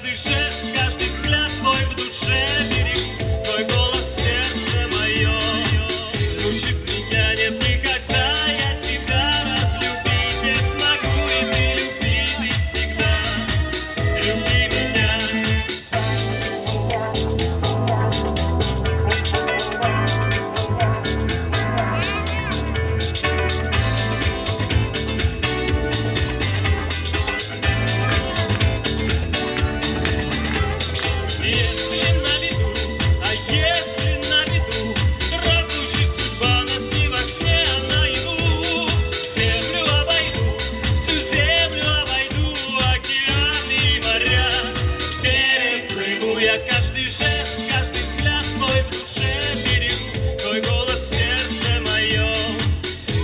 каждый жест, каждый взгляд твой в душе берегу, твой голос в сердце моем звучит звеня, нет никогда я тебя разлюбить не смогу, и ты люби, ты всегда люби меня. Я каждый жест, каждый взгляд твой в душе берегу, твой голос в сердце моем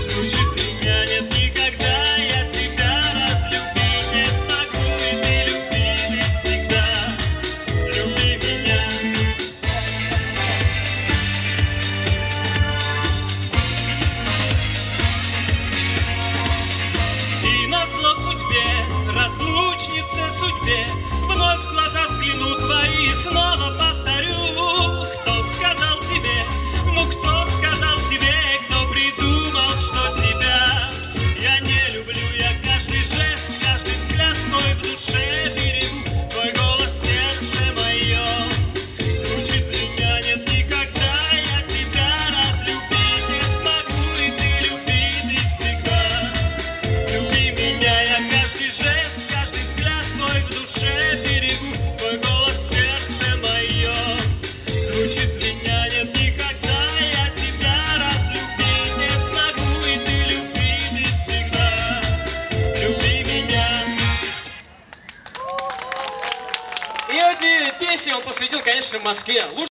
звучит звеня, нет никогда я тебя разлюбить не смогу, и ты люби, ты всегда люби меня. И назло судьбе, разлучнице судьбе, вновь в глаза взгляну твои, снова повторю. Кто сказал тебе, ну кто сказал тебе, кто придумал, что тебя я не люблю? Я каждый жест, каждый взгляд твой в душе берегу, твой голос в сердце моем звучит звеня, нет никогда я тебя разлюбить не смогу, и ты люби, ты всегда люби меня. Я каждый жест, каждый взгляд твой в душе берегу, твой голос в сердце моем звучит звеня, нет никогда я тебя разлюбить не смогу, и ты люби, ты всегда люби меня. И эти песни он посвятил, конечно, Москве.